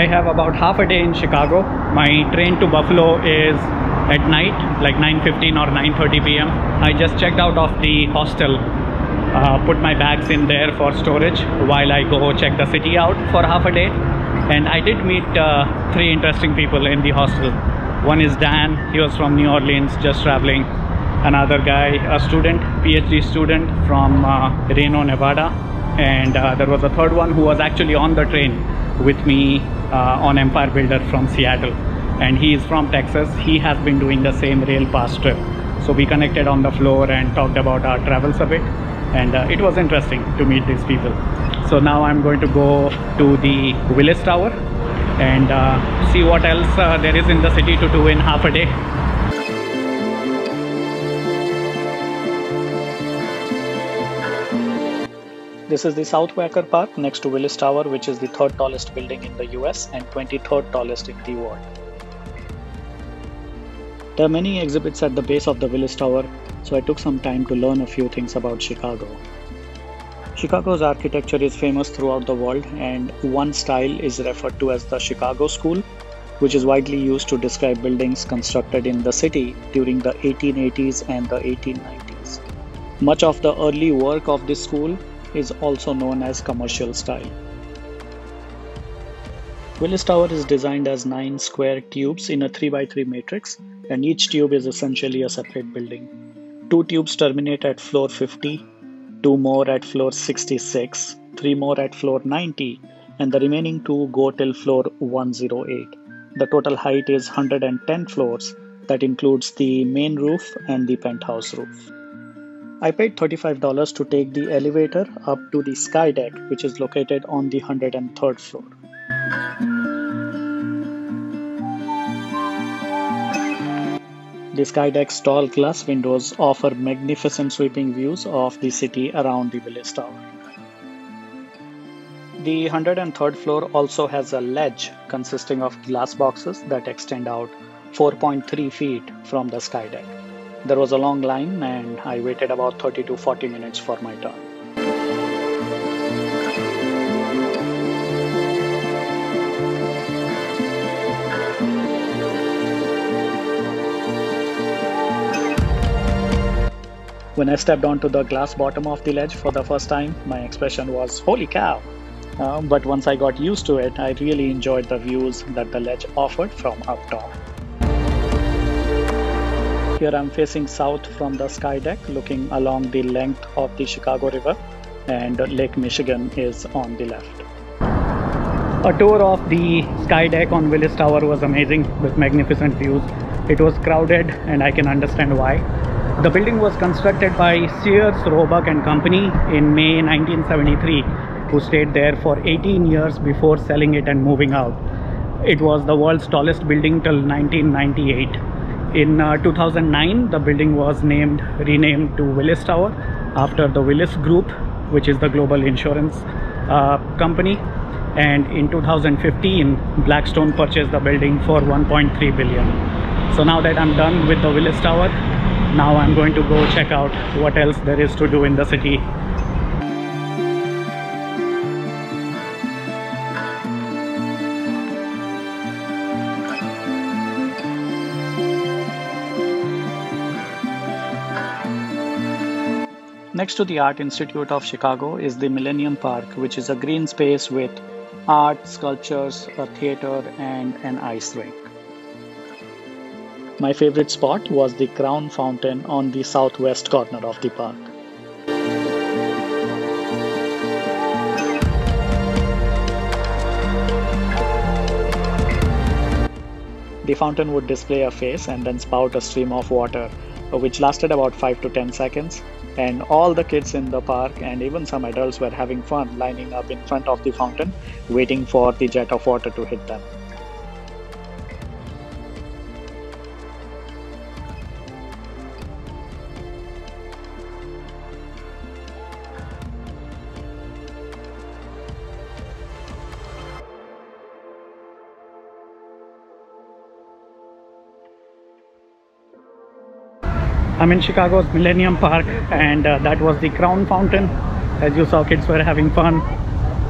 I have about half a day in Chicago. My train to Buffalo is at night, like 9:15 or 9:30 p.m. I just checked out of the hostel, put my bags in there for storage while I go check the city out for half a day. And I did meet 3 interesting people in the hostel. One is Dan, he was from New Orleans, just traveling. Another guy, a student, PhD student from Reno, Nevada. And there was a third one who was actually on the train with me on Empire Builder from Seattle. And he is from Texas. He has been doing the same rail pass trip. So we connected on the floor and talked about our travels a bit. And it was interesting to meet these people. So now I'm going to go to the Willis Tower and see what else there is in the city to do in half a day. This is the South Wacker Park next to Willis Tower, which is the 3rd tallest building in the US and 23rd tallest in the world. There are many exhibits at the base of the Willis Tower, so I took some time to learn a few things about Chicago. Chicago's architecture is famous throughout the world, and one style is referred to as the Chicago School, which is widely used to describe buildings constructed in the city during the 1880s and the 1890s. Much of the early work of this school is also known as commercial style. Willis Tower is designed as 9 square tubes in a 3x3 matrix, and each tube is essentially a separate building. 2 tubes terminate at floor 50, 2 more at floor 66, 3 more at floor 90, and the remaining 2 go till floor 108. The total height is 110 floors. That includes the main roof and the penthouse roof. I paid $35 to take the elevator up to the sky deck, which is located on the 103rd floor. The sky deck's tall glass windows offer magnificent sweeping views of the city around the Willis Tower. The 103rd floor also has a ledge consisting of glass boxes that extend out 4.3 feet from the sky deck. There was a long line and I waited about 30 to 40 minutes for my turn. When I stepped onto the glass bottom of the ledge for the first time, my expression was, "Holy cow!" But once I got used to it, I really enjoyed the views that the ledge offered from up top. Here I'm facing south from the sky deck, looking along the length of the Chicago River, and Lake Michigan is on the left. A tour of the sky deck on Willis Tower was amazing with magnificent views. It was crowded and I can understand why. The building was constructed by Sears, Roebuck and Company in May 1973, who stayed there for 18 years before selling it and moving out. It was the world's tallest building till 1998. In 2009, the building was renamed to Willis Tower after the Willis Group, which is the global insurance company. And in 2015, Blackstone purchased the building for $1.3 billion. So now that I'm done with the Willis Tower, now I'm going to go check out what else there is to do in the city. Next to the Art Institute of Chicago is the Millennium Park, which is a green space with art, sculptures, a theater, and an ice rink. My favorite spot was the Crown Fountain on the southwest corner of the park. The fountain would display a face and then spout a stream of water, which lasted about 5 to 10 seconds. And all the kids in the park and even some adults were having fun lining up in front of the fountain, waiting for the jet of water to hit them. I'm in Chicago's Millennium Park, and that was the Crown Fountain. As you saw, kids were having fun.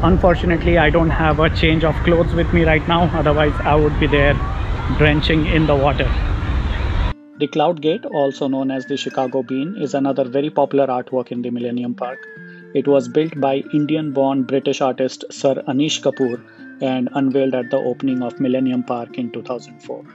Unfortunately, I don't have a change of clothes with me right now, otherwise I would be there drenching in the water. The Cloud Gate, also known as the Chicago Bean, is another very popular artwork in the Millennium Park. It was built by Indian-born British artist Sir Anish Kapoor and unveiled at the opening of Millennium Park in 2004.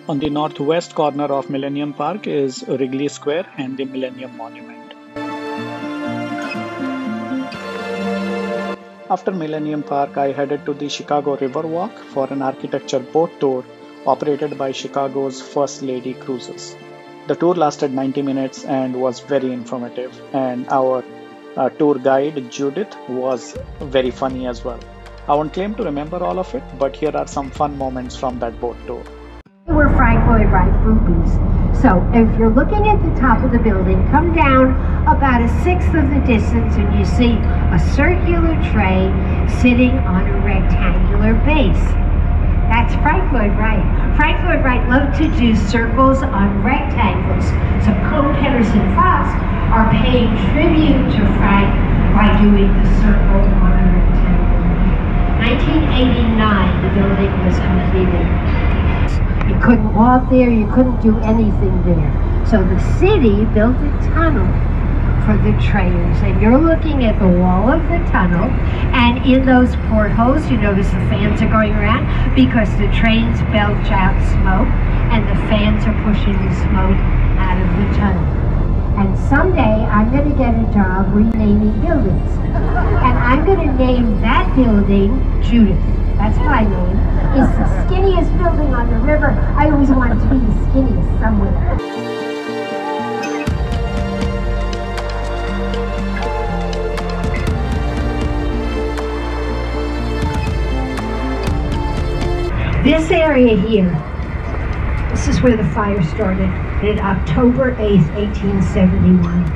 On the northwest corner of Millennium Park is Wrigley Square and the Millennium Monument. After Millennium Park, I headed to the Chicago Riverwalk for an architecture boat tour operated by Chicago's First Lady Cruises. The tour lasted 90 minutes and was very informative, and our tour guide Judith was very funny as well. I won't claim to remember all of it, but here are some fun moments from that boat tour. We're Frank Lloyd Wright groupies. So if you're looking at the top of the building, come down about a sixth of the distance and you see a circular tray sitting on a rectangular base. That's Frank Lloyd Wright. Frank Lloyd Wright loved to do circles on rectangles. So Cohn Henderson Fox are paying tribute to Frank by doing the circle on a rectangle. 1989, the building was completed. You couldn't walk there, you couldn't do anything there. So the city built a tunnel for the trains, and you're looking at the wall of the tunnel, and in those portholes you notice the fans are going around because the trains belch out smoke and the fans are pushing the smoke out of the tunnel. And someday I'm going to get a job renaming buildings, and I'm going to name that building Judith. That's my name. It's the skinniest building on the river. I always wanted to be the skinniest somewhere. This area here, this is where the fire started in October 8th, 1871.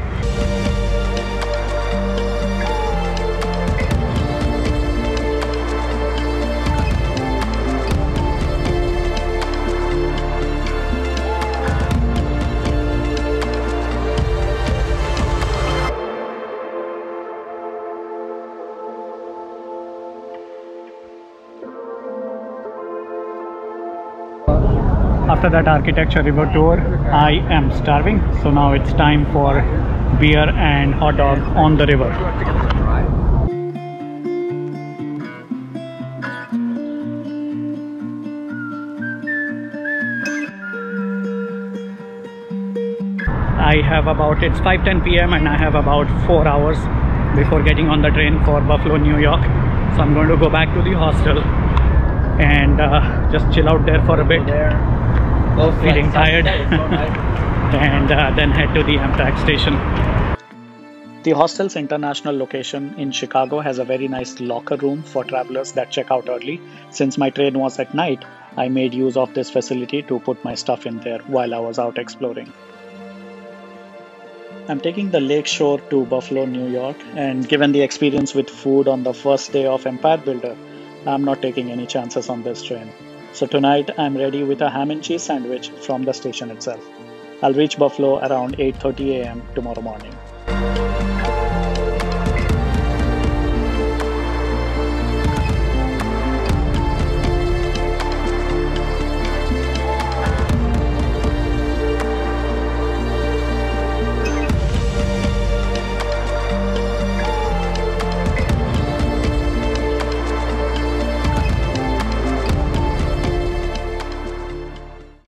After that architecture river tour, I am starving, so now it's time for beer and hot dog on the river. It's 5:10 p.m. and I have about 4 hours before getting on the train for Buffalo, New York. So I'm going to go back to the hostel and just chill out there for a bit. Feeling tired and then head to the Amtrak station. The hostel's international location in Chicago has a very nice locker room for travelers that check out early. Since my train was at night, I made use of this facility to put my stuff in there while I was out exploring. I'm taking the Lakeshore to Buffalo, New York, and given the experience with food on the first day of Empire Builder, I'm not taking any chances on this train. So tonight I'm ready with a ham and cheese sandwich from the station itself. I'll reach Buffalo around 8:30 a.m. tomorrow morning.